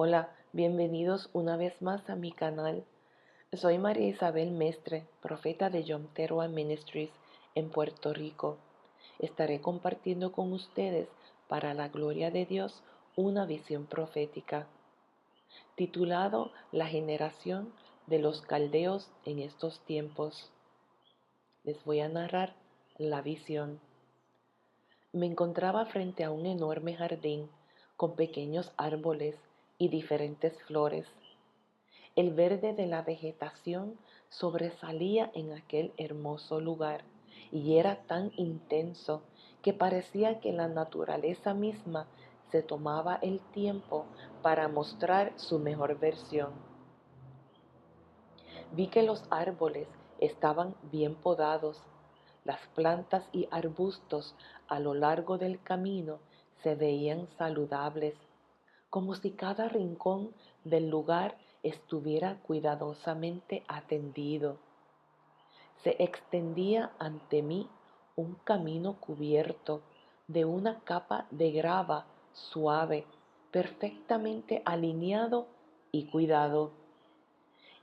Hola, bienvenidos una vez más a mi canal. Soy María Isabel Mestre, profeta de Yom Teruah Ministries en Puerto Rico. Estaré compartiendo con ustedes, para la gloria de Dios, una visión profética, titulado La generación de los caldeos en estos tiempos. Les voy a narrar la visión. Me encontraba frente a un enorme jardín con pequeños árboles y diferentes flores. El verde de la vegetación sobresalía en aquel hermoso lugar y era tan intenso que parecía que la naturaleza misma se tomaba el tiempo para mostrar su mejor versión. Vi que los árboles estaban bien podados. Las plantas y arbustos a lo largo del camino se veían saludables, como si cada rincón del lugar estuviera cuidadosamente atendido. Se extendía ante mí un camino cubierto de una capa de grava suave, perfectamente alineado y cuidado.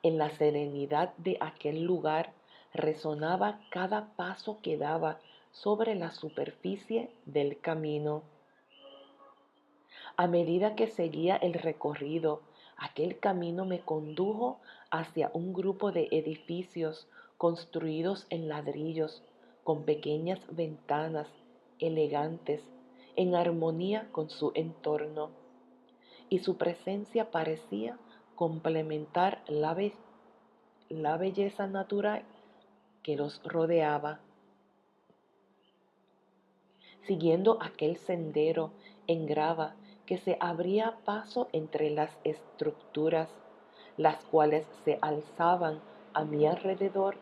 En la serenidad de aquel lugar resonaba cada paso que daba sobre la superficie del camino. A medida que seguía el recorrido, aquel camino me condujo hacia un grupo de edificios construidos en ladrillos, con pequeñas ventanas elegantes, en armonía con su entorno, y su presencia parecía complementar la belleza natural que los rodeaba. Siguiendo aquel sendero en grava que se abría paso entre las estructuras, las cuales se alzaban a mi alrededor,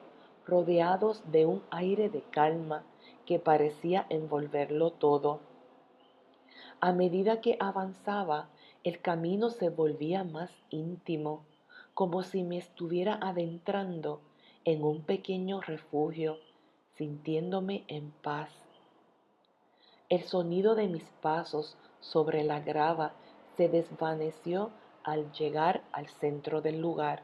rodeados de un aire de calma que parecía envolverlo todo. A medida que avanzaba, el camino se volvía más íntimo, como si me estuviera adentrando en un pequeño refugio, sintiéndome en paz. El sonido de mis pasos sobre la grava se desvaneció al llegar al centro del lugar.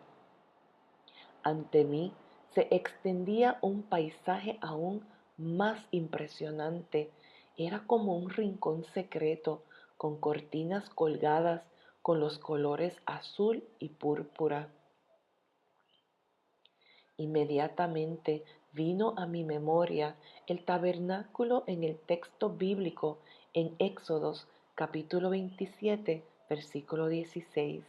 Ante mí se extendía un paisaje aún más impresionante. Era como un rincón secreto con cortinas colgadas con los colores azul y púrpura. Inmediatamente vino a mi memoria el tabernáculo en el texto bíblico en Éxodos capítulo 27, versículo 16.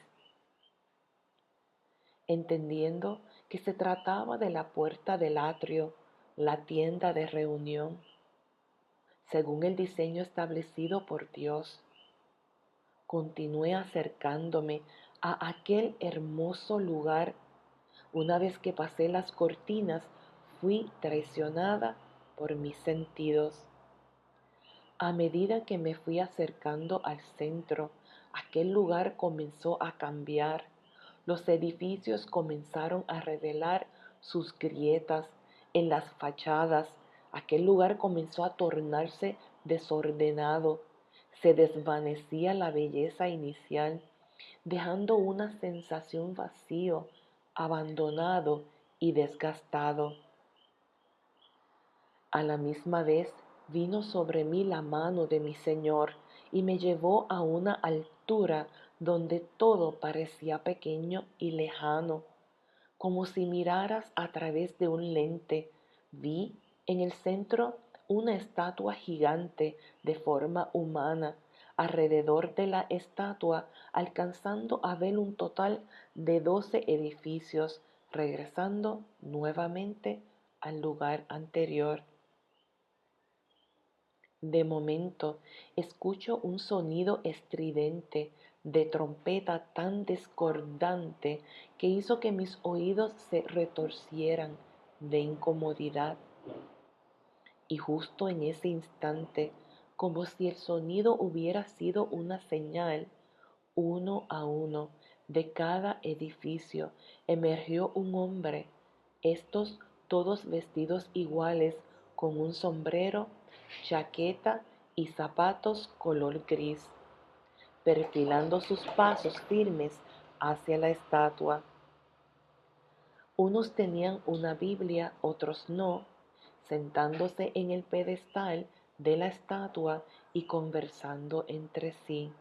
Entendiendo que se trataba de la puerta del atrio, la tienda de reunión, según el diseño establecido por Dios. Continué acercándome a aquel hermoso lugar. Una vez que pasé las cortinas, fui traicionada por mis sentidos. A medida que me fui acercando al centro, aquel lugar comenzó a cambiar. Los edificios comenzaron a revelar sus grietas en las fachadas. Aquel lugar comenzó a tornarse desordenado. Se desvanecía la belleza inicial, dejando una sensación vacío, abandonado y desgastado. A la misma vez vino sobre mí la mano de mi Señor y me llevó a una altura donde todo parecía pequeño y lejano, como si miraras a través de un lente. Vi en el centro una estatua gigante de forma humana, alrededor de la estatua alcanzando a ver un total de 12 edificios, regresando nuevamente al lugar anterior. De momento escucho un sonido estridente de trompeta tan discordante que hizo que mis oídos se retorcieran de incomodidad. Y justo en ese instante, como si el sonido hubiera sido una señal, uno a uno de cada edificio emergió un hombre, estos todos vestidos iguales, con un sombrero, chaqueta y zapatos color gris. perfilando sus pasos firmes hacia la estatua. Unos tenían una Biblia, otros no, sentándose en el pedestal de la estatua y conversando entre sí,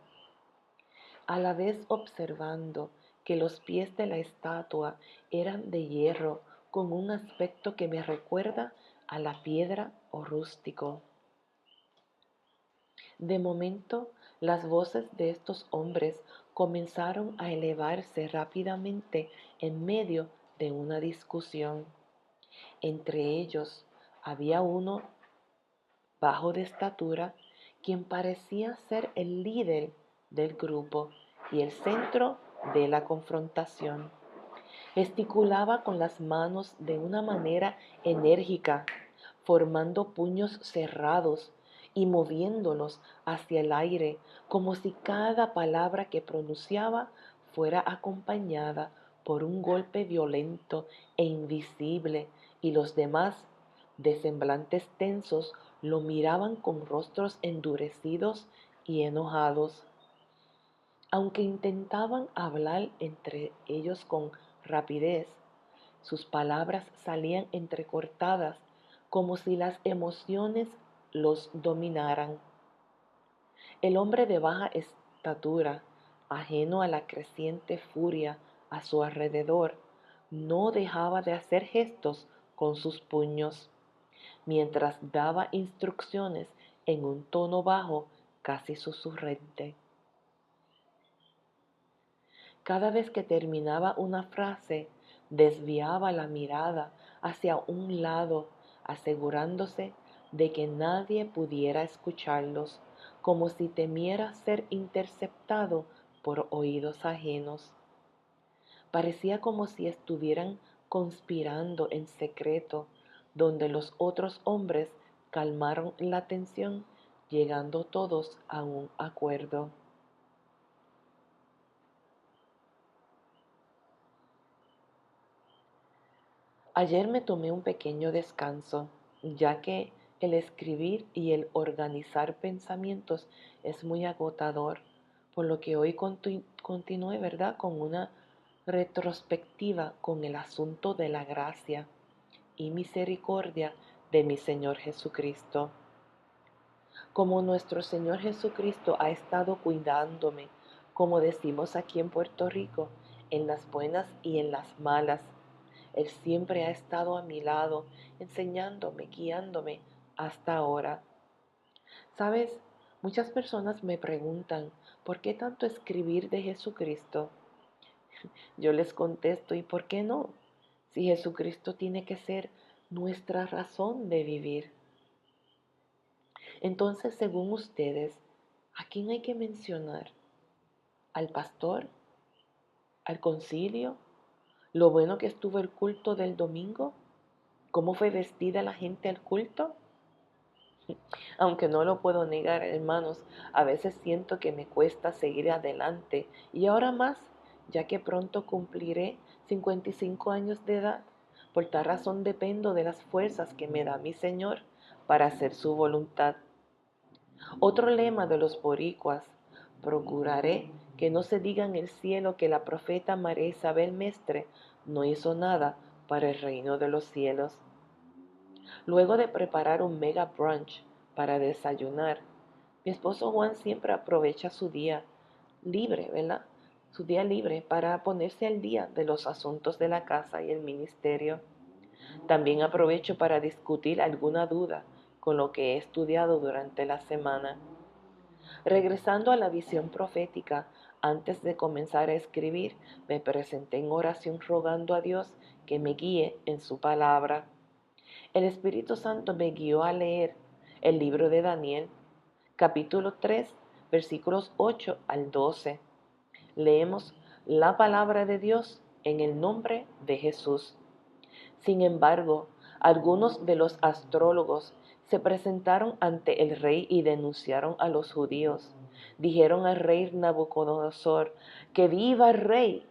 a la vez observando que los pies de la estatua eran de hierro con un aspecto que me recuerda a la piedra o rústico. De momento, las voces de estos hombres comenzaron a elevarse rápidamente en medio de una discusión. Entre ellos había uno bajo de estatura, quien parecía ser el líder del grupo y el centro de la confrontación. Gesticulaba con las manos de una manera enérgica, formando puños cerrados y moviéndolos hacia el aire como si cada palabra que pronunciaba fuera acompañada por un golpe violento e invisible, y los demás, de semblantes tensos, lo miraban con rostros endurecidos y enojados. Aunque intentaban hablar entre ellos con rapidez, sus palabras salían entrecortadas como si las emociones los dominaran. El hombre de baja estatura, ajeno a la creciente furia a su alrededor, no dejaba de hacer gestos con sus puños, mientras daba instrucciones en un tono bajo, casi susurrante. Cada vez que terminaba una frase, desviaba la mirada hacia un lado, asegurándose de que nadie pudiera escucharlos, como si temiera ser interceptado por oídos ajenos. Parecía como si estuvieran conspirando en secreto, donde los otros hombres calmaron la tensión, llegando todos a un acuerdo. Ayer me tomé un pequeño descanso, ya que el escribir y el organizar pensamientos es muy agotador, por lo que hoy continué, ¿verdad?, con una retrospectiva con el asunto de la gracia y misericordia de mi Señor Jesucristo. Como nuestro Señor Jesucristo ha estado cuidándome, como decimos aquí en Puerto Rico, en las buenas y en las malas. Él siempre ha estado a mi lado, enseñándome, guiándome hasta ahora. ¿Sabes? Muchas personas me preguntan, ¿por qué tanto escribir de Jesucristo? Yo les contesto, ¿y por qué no? Si Jesucristo tiene que ser nuestra razón de vivir. Entonces, según ustedes, ¿a quién hay que mencionar? ¿Al pastor? ¿Al concilio? ¿Lo bueno que estuvo el culto del domingo? ¿Cómo fue vestida la gente al culto? Aunque no lo puedo negar, hermanos, a veces siento que me cuesta seguir adelante y ahora más, ya que pronto cumpliré 55 años de edad. Por tal razón dependo de las fuerzas que me da mi Señor para hacer su voluntad. Otro lema de los boricuas: procuraré que no se diga en el cielo que la profeta María Isabel Mestre no hizo nada para el reino de los cielos. Luego de preparar un mega brunch para desayunar, mi esposo Juan siempre aprovecha su día libre, ¿verdad? Su día libre para ponerse al día de los asuntos de la casa y el ministerio. También aprovecho para discutir alguna duda con lo que he estudiado durante la semana. Regresando a la visión profética, antes de comenzar a escribir, me presenté en oración rogando a Dios que me guíe en su palabra. El Espíritu Santo me guió a leer el libro de Daniel, capítulo 3, versículos 8 al 12. Leemos la palabra de Dios en el nombre de Jesús. Sin embargo, algunos de los astrólogos se presentaron ante el rey y denunciaron a los judíos. Dijeron al rey Nabucodonosor: ¡que viva el rey!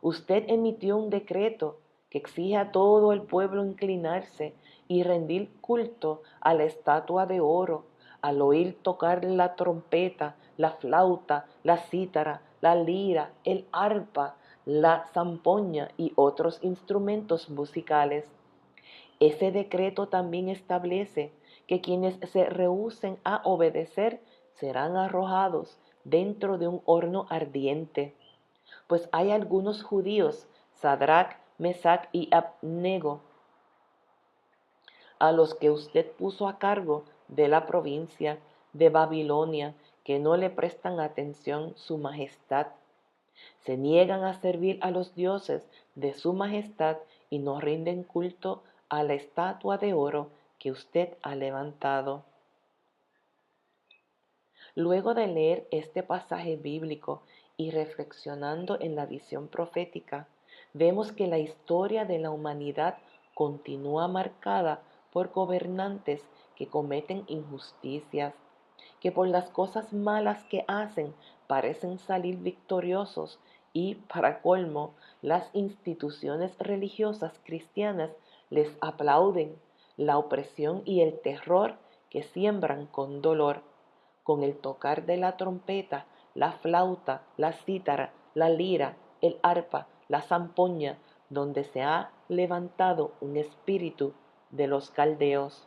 Usted emitió un decreto que exige a todo el pueblo inclinarse y rendir culto a la estatua de oro, al oír tocar la trompeta, la flauta, la cítara, la lira, el arpa, la zampoña y otros instrumentos musicales. Ese decreto también establece que quienes se rehúsen a obedecer serán arrojados dentro de un horno ardiente. Pues hay algunos judíos, Sadrach, Mesach y Abnego, a los que usted puso a cargo de la provincia de Babilonia, que no le prestan atención su majestad. Se niegan a servir a los dioses de su majestad y no rinden culto a la estatua de oro que usted ha levantado. Luego de leer este pasaje bíblico y reflexionando en la visión profética, vemos que la historia de la humanidad continúa marcada por gobernantes que cometen injusticias, que por las cosas malas que hacen parecen salir victoriosos y, para colmo, las instituciones religiosas cristianas les aplauden la opresión y el terror que siembran con dolor, con el tocar de la trompeta, la flauta, la cítara, la lira, el arpa, la zampoña, donde se ha levantado un espíritu de los caldeos.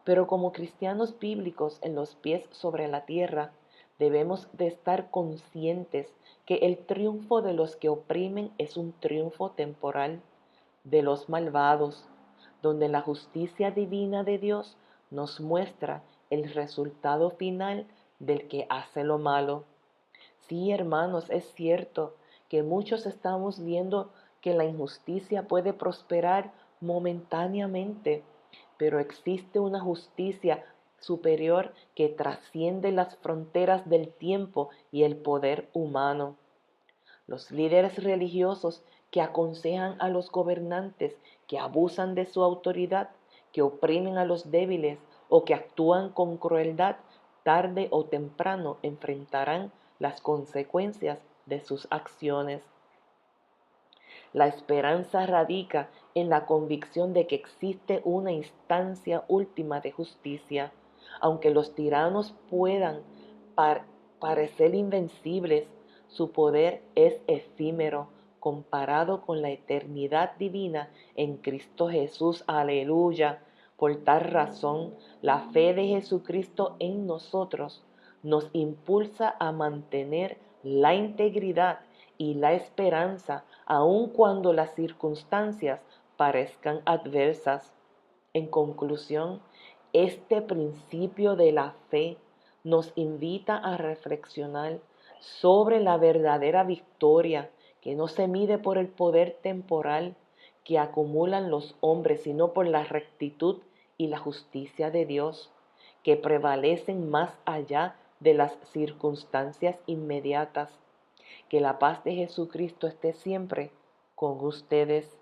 Pero como cristianos bíblicos en los pies sobre la tierra, debemos de estar conscientes que el triunfo de los que oprimen es un triunfo temporal de los malvados, donde la justicia divina de Dios nos muestra el resultado final del que hace lo malo. Sí, hermanos, es cierto que muchos estamos viendo que la injusticia puede prosperar momentáneamente, pero existe una justicia superior que trasciende las fronteras del tiempo y el poder humano. Los líderes religiosos que aconsejan a los gobernantes que abusan de su autoridad, que oprimen a los débiles o que actúan con crueldad, tarde o temprano enfrentarán las consecuencias de sus acciones. La esperanza radica en la convicción de que existe una instancia última de justicia. Aunque los tiranos puedan parecer invencibles, su poder es efímero comparado con la eternidad divina en Cristo Jesús. Aleluya. Por tal razón, la fe de Jesucristo en nosotros nos impulsa a mantener la integridad y la esperanza aun cuando las circunstancias parezcan adversas. En conclusión, este principio de la fe nos invita a reflexionar sobre la verdadera victoria que no se mide por el poder temporal que acumulan los hombres, sino por la rectitud y la justicia de Dios, que prevalecen más allá de las circunstancias inmediatas. Que la paz de Jesucristo esté siempre con ustedes.